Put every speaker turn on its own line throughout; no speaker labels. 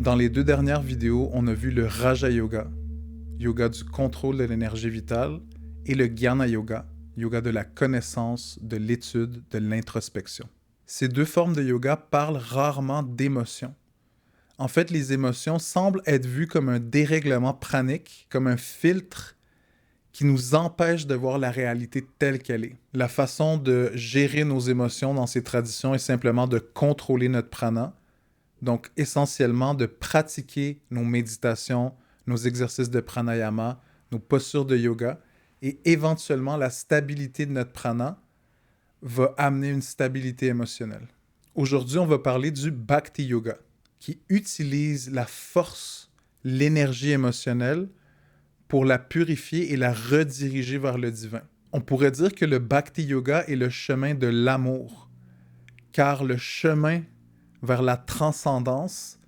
Dans les 2 dernières vidéos, on a vu le Raja Yoga, yoga du contrôle de l'énergie vitale, et le Jnana Yoga, yoga de la connaissance, de l'étude, de l'introspection. Ces 2 formes de yoga parlent rarement d'émotions. En fait, les émotions semblent être vues comme un dérèglement pranique, comme un filtre qui nous empêche de voir la réalité telle qu'elle est. La façon de gérer nos émotions dans ces traditions est simplement de contrôler notre prana, donc essentiellement de pratiquer nos méditations, nos exercices de pranayama, nos postures de yoga, et éventuellement la stabilité de notre prana va amener une stabilité émotionnelle. Aujourd'hui, on va parler du Bhakti Yoga, qui utilise la force, l'énergie émotionnelle pour la purifier et la rediriger vers le divin. On pourrait dire que le Bhakti Yoga est le chemin de l'amour, car le chemin vers la transcendance,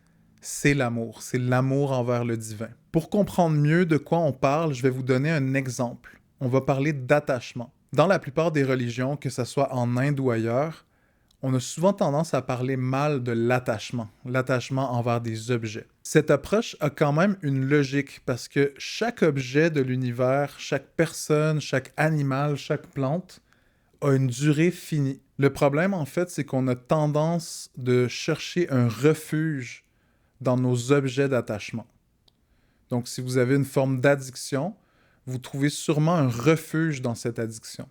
c'est l'amour envers le divin. Pour comprendre mieux de quoi on parle, je vais vous donner un exemple. On va parler d'attachement. Dans la plupart des religions, que ce soit en Inde ou ailleurs, on a souvent tendance à parler mal de l'attachement envers des objets. Cette approche a quand même une logique parce que chaque objet de l'univers, chaque personne, chaque animal, chaque plante a une durée finie. Le problème, en fait, c'est qu'on a tendance de chercher un refuge dans nos objets d'attachement. Donc, si vous avez une forme d'addiction, vous trouvez sûrement un refuge dans cette addiction.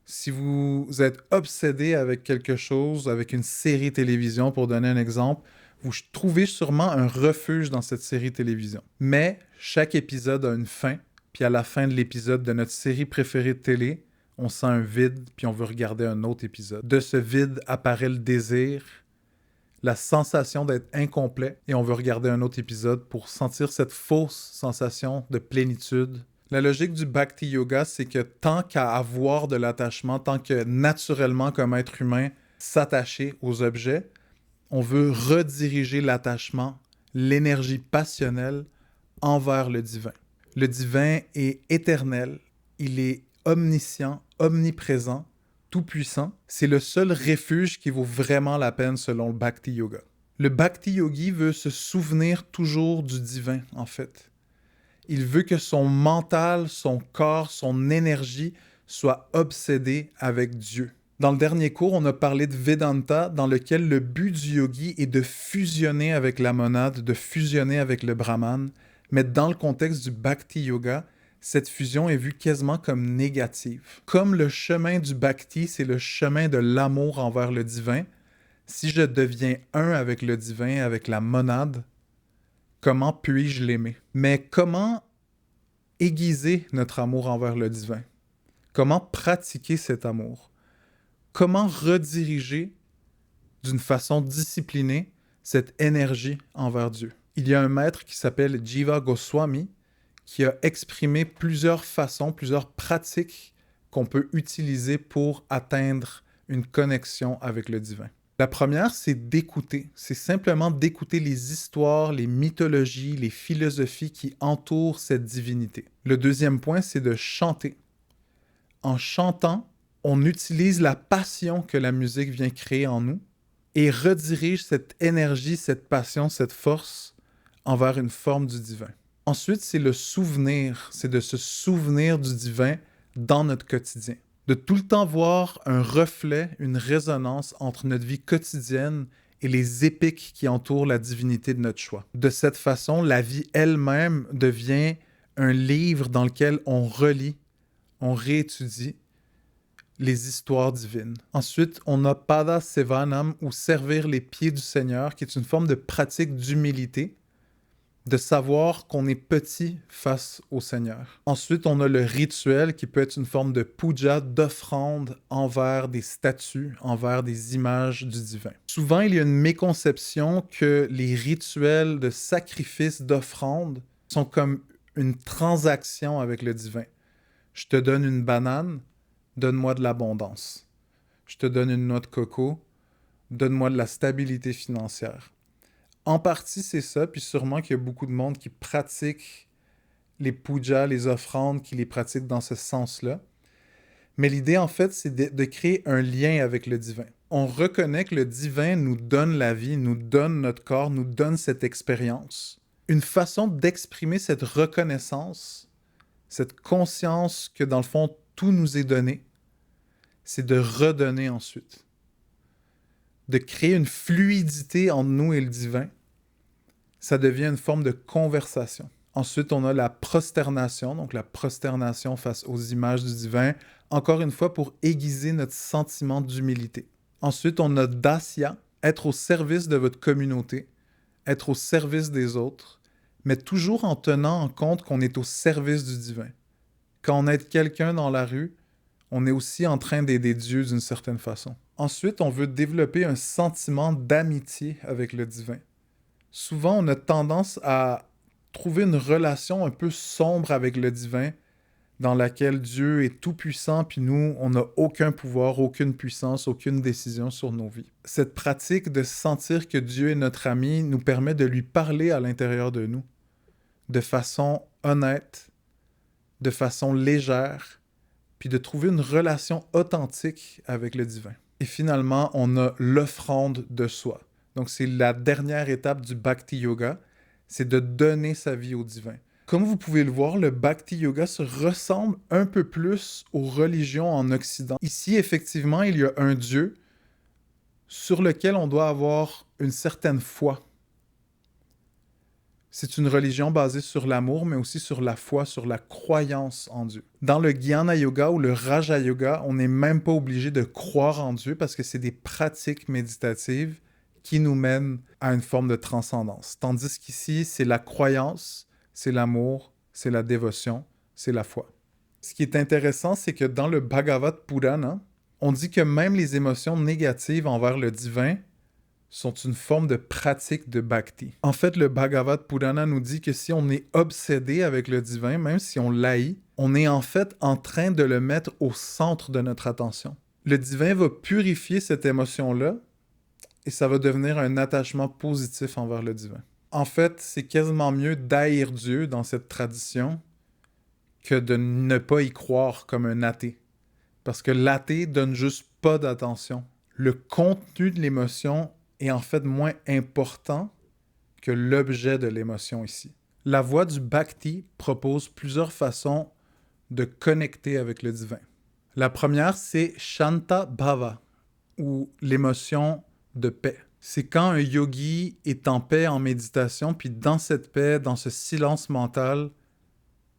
Si vous êtes obsédé avec quelque chose, avec une série télévision, pour donner un exemple, vous trouvez sûrement un refuge dans cette série télévision. Mais chaque épisode a une fin, puis à la fin de l'épisode de notre série préférée de télé, on sent un vide, puis on veut regarder un autre épisode. De ce vide apparaît le désir, la sensation d'être incomplet, et on veut regarder un autre épisode pour sentir cette fausse sensation de plénitude. La logique du Bhakti Yoga, c'est que tant qu'à avoir de l'attachement, tant que naturellement comme être humain, s'attacher aux objets, on veut rediriger l'attachement, l'énergie passionnelle envers le divin. Le divin est éternel, il est omniscient, omniprésent, tout-puissant. C'est le seul refuge qui vaut vraiment la peine selon le Bhakti Yoga. Le Bhakti Yogi veut se souvenir toujours du divin, en fait. Il veut que son mental, son corps, son énergie soient obsédés avec Dieu. Dans le dernier cours, on a parlé de Vedanta, dans lequel le but du yogi est de fusionner avec la monade, de fusionner avec le Brahman. Mais dans le contexte du Bhakti Yoga, cette fusion est vue quasiment comme négative. Comme le chemin du Bhakti, c'est le chemin de l'amour envers le divin, si je deviens un avec le divin, avec la monade, comment puis-je l'aimer? Mais comment aiguiser notre amour envers le divin? Comment pratiquer cet amour? Comment rediriger d'une façon disciplinée cette énergie envers Dieu? Il y a un maître qui s'appelle Jiva Goswami qui a exprimé plusieurs façons, plusieurs pratiques qu'on peut utiliser pour atteindre une connexion avec le divin. La première, c'est d'écouter. C'est simplement d'écouter les histoires, les mythologies, les philosophies qui entourent cette divinité. Le deuxième point, c'est de chanter. En chantant, on utilise la passion que la musique vient créer en nous et redirige cette énergie, cette passion, cette force envers une forme du divin. Ensuite, c'est le souvenir. C'est de se souvenir du divin dans notre quotidien. De tout le temps voir un reflet, une résonance entre notre vie quotidienne et les épiques qui entourent la divinité de notre choix. De cette façon, la vie elle-même devient un livre dans lequel on relit, on réétudie les histoires divines. Ensuite, on a Pada Sevanam, ou servir les pieds du Seigneur, qui est une forme de pratique d'humilité, de savoir qu'on est petit face au Seigneur. Ensuite, on a le rituel qui peut être une forme de puja, d'offrande envers des statues, envers des images du divin. Souvent, il y a une méconception que les rituels de sacrifice, d'offrande sont comme une transaction avec le divin. Je te donne une banane, donne-moi de l'abondance. Je te donne une noix de coco, donne-moi de la stabilité financière. En partie, c'est ça, puis sûrement qu'il y a beaucoup de monde qui pratique les pujas, les offrandes, qui les pratiquent dans ce sens-là. Mais l'idée, en fait, c'est de créer un lien avec le divin. on reconnaît que le divin nous donne la vie, nous donne notre corps, nous donne cette expérience. Une façon d'exprimer cette reconnaissance, cette conscience que dans le fond, tout nous est donné, c'est de redonner ensuite. De créer une fluidité entre nous et le divin. Ça devient une forme de conversation. Ensuite, on a la prosternation, donc la prosternation face aux images du divin, encore une fois pour aiguiser notre sentiment d'humilité. Ensuite, on a dasya, être au service de votre communauté, être au service des autres, mais toujours en tenant en compte qu'on est au service du divin. Quand on aide quelqu'un dans la rue, on est aussi en train d'aider Dieu d'une certaine façon. Ensuite, on veut développer un sentiment d'amitié avec le divin. Souvent, on a tendance à trouver une relation un peu sombre avec le divin, dans laquelle Dieu est tout-puissant, puis nous, on n'a aucun pouvoir, aucune puissance, aucune décision sur nos vies. Cette pratique de sentir que Dieu est notre ami nous permet de lui parler à l'intérieur de nous, de façon honnête, de façon légère, puis de trouver une relation authentique avec le divin. Et finalement, on a l'offrande de soi. Donc, c'est la dernière étape du Bhakti Yoga, c'est de donner sa vie au divin. Comme vous pouvez le voir, le Bhakti Yoga se ressemble un peu plus aux religions en Occident. Ici, effectivement, il y a un Dieu sur lequel on doit avoir une certaine foi. C'est une religion basée sur l'amour, mais aussi sur la foi, sur la croyance en Dieu. Dans le Jnana Yoga ou le Raja Yoga, on n'est même pas obligé de croire en Dieu parce que c'est des pratiques méditatives qui nous mènent à une forme de transcendance. Tandis qu'ici, c'est la croyance, c'est l'amour, c'est la dévotion, c'est la foi. Ce qui est intéressant, c'est que dans le Bhagavad Purana, on dit que même les émotions négatives envers le divin sont une forme de pratique de bhakti. En fait, le Bhagavad Purana nous dit que si on est obsédé avec le divin, même si on l'haït, on est en fait en train de le mettre au centre de notre attention. Le divin va purifier cette émotion-là et ça va devenir un attachement positif envers le divin. En fait, c'est quasiment mieux d'haïr Dieu dans cette tradition que de ne pas y croire comme un athée. Parce que l'athée donne juste pas d'attention. Le contenu de l'émotion est en fait moins important que l'objet de l'émotion ici. La voie du Bhakti propose plusieurs façons de connecter avec le divin. La première, c'est Shanta Bhava, ou l'émotion de paix. C'est quand un yogi est en paix en méditation, puis dans cette paix, dans ce silence mental,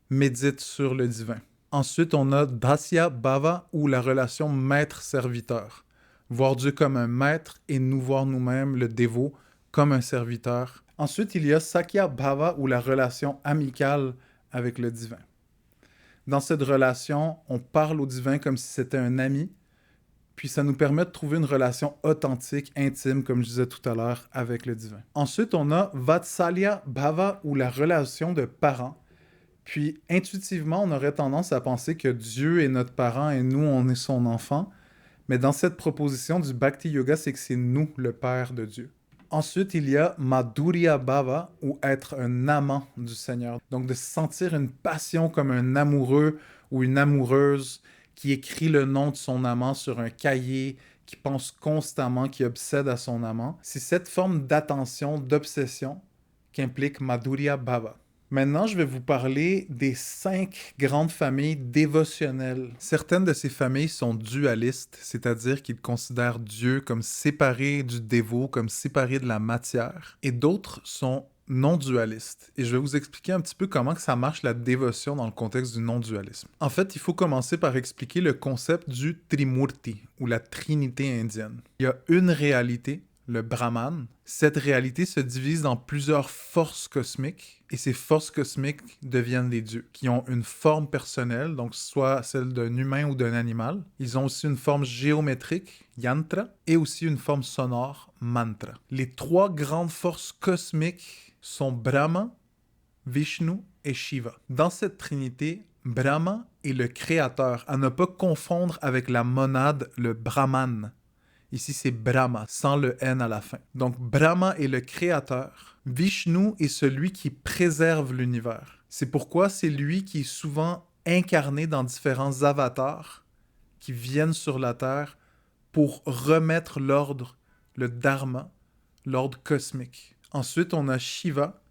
médite sur le divin. Ensuite, on a Dasya Bhava, ou la relation maître-serviteur. Voir Dieu comme un maître et nous voir nous-mêmes, le dévot, comme un serviteur. Ensuite, il y a Sakya Bhava, ou la relation amicale avec le divin. Dans cette relation, on parle au divin comme si c'était un ami, puis ça nous permet de trouver une relation authentique, intime, comme je disais tout à l'heure, avec le divin. Ensuite, on a Vatsalya Bhava, ou la relation de parents. Puis, intuitivement, on aurait tendance à penser que Dieu est notre parent et nous, on est son enfant. Mais dans cette proposition du Bhakti Yoga, c'est que c'est nous, le Père de Dieu. Ensuite, il y a Madhurya Bhava, ou être un amant du Seigneur. Donc, de sentir une passion comme un amoureux ou une amoureuse qui écrit le nom de son amant sur un cahier, qui pense constamment, qui obsède à son amant. C'est cette forme d'attention, d'obsession qu'implique Madhurya Bhava. Maintenant, je vais vous parler des 5 grandes familles dévotionnelles. Certaines de ces familles sont dualistes, c'est-à-dire qu'ils considèrent Dieu comme séparé du dévot, comme séparé de la matière. Et d'autres sont non-dualistes. Et je vais vous expliquer un petit peu comment que ça marche la dévotion dans le contexte du non-dualisme. En fait, il faut commencer par expliquer le concept du Trimurti, ou la Trinité indienne. Il y a une réalité, le Brahman. Cette réalité se divise dans plusieurs forces cosmiques, et ces forces cosmiques deviennent des dieux, qui ont une forme personnelle, donc soit celle d'un humain ou d'un animal. Ils ont aussi une forme géométrique, yantra, et aussi une forme sonore, mantra. Les 3 grandes forces cosmiques sont Brahma, Vishnu et Shiva. Dans cette trinité, Brahma est le créateur, à ne pas confondre avec la monade, le Brahman. Ici, c'est Brahma, sans le N à la fin. Donc, Brahma est le créateur. Vishnu est celui qui préserve l'univers. C'est pourquoi c'est lui qui est souvent incarné dans différents avatars qui viennent sur la Terre pour remettre l'ordre, le dharma, l'ordre cosmique. Ensuite, on a Shiva,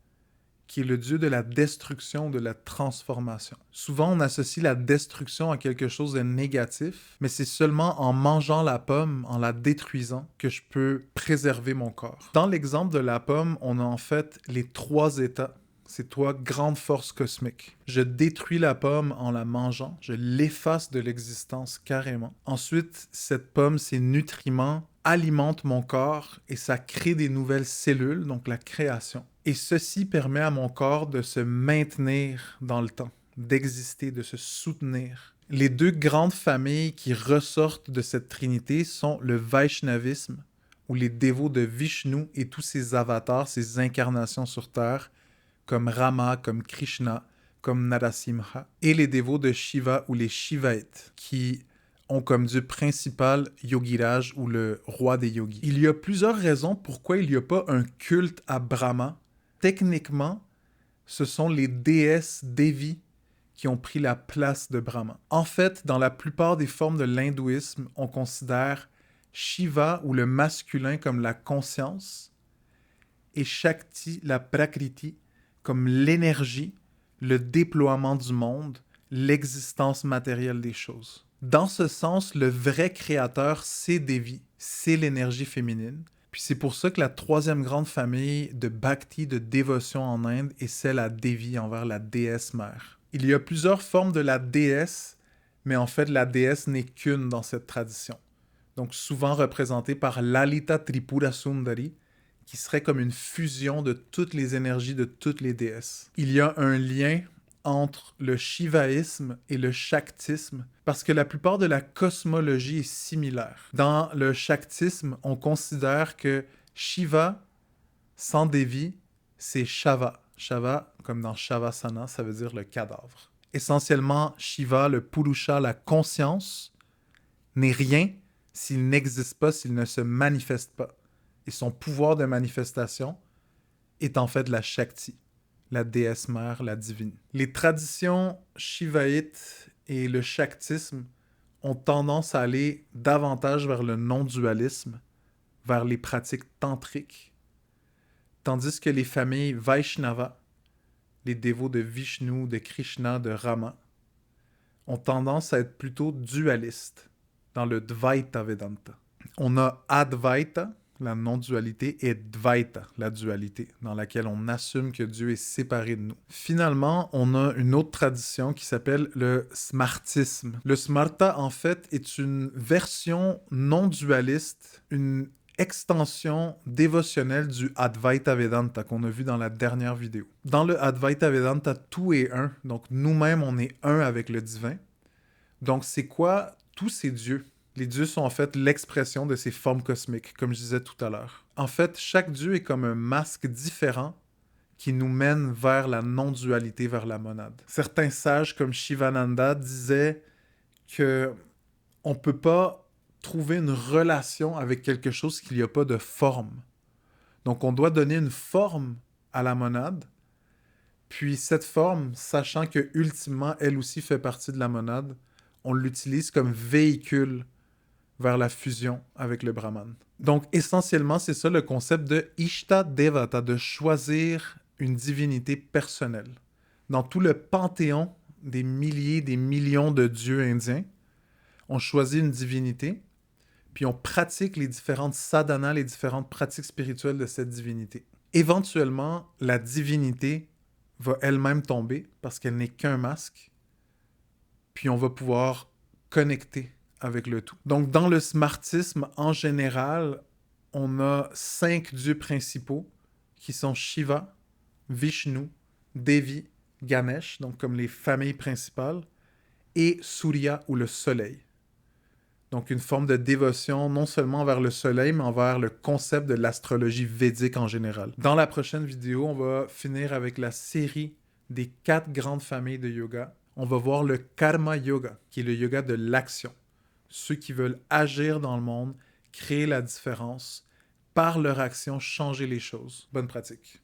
qui est le dieu de la destruction, de la transformation. Souvent, on associe la destruction à quelque chose de négatif, mais c'est seulement en mangeant la pomme, en la détruisant, que je peux préserver mon corps. Dans l'exemple de la pomme, on a en fait les 3 états, ces 3 grandes forces cosmiques. Je détruis la pomme en la mangeant, je l'efface de l'existence carrément. Ensuite, cette pomme, ses nutriments alimentent mon corps et ça crée des nouvelles cellules, donc la création. Et ceci permet à mon corps de se maintenir dans le temps, d'exister, de se soutenir. Les 2 grandes familles qui ressortent de cette trinité sont le Vaishnavisme, ou les dévots de Vishnu et tous ses avatars, ses incarnations sur Terre, comme Rama, comme Krishna, comme Narasimha, et les dévots de Shiva ou les Shivaites, qui ont comme dieu principal Yogiraj ou le roi des yogis. Il y a plusieurs raisons pourquoi il n'y a pas un culte à Brahma. Techniquement, ce sont les déesses Devi qui ont pris la place de Brahma. En fait, dans la plupart des formes de l'hindouisme, on considère Shiva ou le masculin comme la conscience et Shakti, la Prakriti, comme l'énergie, le déploiement du monde, l'existence matérielle des choses. Dans ce sens, le vrai créateur, c'est Devi, c'est l'énergie féminine. Puis c'est pour ça que la 3e grande famille de bhakti, de dévotion en Inde, est celle à Devi, envers la déesse mère. Il y a plusieurs formes de la déesse, mais en fait, la déesse n'est qu'une dans cette tradition. Donc souvent représentée par Lalita Tripura Sundari, qui serait comme une fusion de toutes les énergies de toutes les déesses. Il y a un lien entre le shivaïsme et le shaktisme, parce que la plupart de la cosmologie est similaire. Dans le shaktisme, on considère que Shiva, sans Devi, c'est Shava. Shava, comme dans Shavasana, ça veut dire le cadavre. Essentiellement, Shiva, le Purusha, la conscience, n'est rien s'il n'existe pas, s'il ne se manifeste pas. Et son pouvoir de manifestation est en fait la Shakti, la déesse mère, la divine. Les traditions shivaïtes et le shaktisme ont tendance à aller davantage vers le non-dualisme, vers les pratiques tantriques, tandis que les familles Vaishnava, les dévots de Vishnu, de Krishna, de Rama, ont tendance à être plutôt dualistes dans le Dvaita Vedanta. On a Advaita, la non-dualité, et Dvaita, la dualité, dans laquelle on assume que Dieu est séparé de nous. Finalement, on a une autre tradition qui s'appelle le Smartisme. Le Smarta, en fait, est une version non-dualiste, une extension dévotionnelle du Advaita Vedanta qu'on a vu dans la dernière vidéo. Dans le Advaita Vedanta, tout est un. Donc, nous-mêmes, on est un avec le divin. Donc, c'est quoi tous ces dieux? Les dieux sont en fait l'expression de ces formes cosmiques, comme je disais tout à l'heure. En fait, chaque dieu est comme un masque différent qui nous mène vers la non-dualité, vers la monade. Certains sages comme Shivananda disaient que on ne peut pas trouver une relation avec quelque chose qu'il n'y a pas de forme. Donc, on doit donner une forme à la monade, puis cette forme, sachant que ultimement, elle aussi fait partie de la monade, on l'utilise comme véhicule vers la fusion avec le Brahman. Donc, essentiellement, c'est ça le concept de Ishta Devata, de choisir une divinité personnelle. Dans tout le panthéon des milliers, des millions de dieux indiens, on choisit une divinité, puis on pratique les différentes sadhanas, les différentes pratiques spirituelles de cette divinité. Éventuellement, la divinité va elle-même tomber parce qu'elle n'est qu'un masque, puis on va pouvoir connecter avec le tout. Donc, dans le smartisme, en général, on a 5 dieux principaux qui sont Shiva, Vishnu, Devi, Ganesh, donc comme les familles principales, et Surya ou le soleil. Donc, une forme de dévotion non seulement vers le soleil, mais envers le concept de l'astrologie védique en général. Dans la prochaine vidéo, on va finir avec la série des 4 grandes familles de yoga. On va voir le Karma Yoga, qui est le yoga de l'action. Ceux qui veulent agir dans le monde, créer la différence, par leur action, changer les choses. Bonne pratique.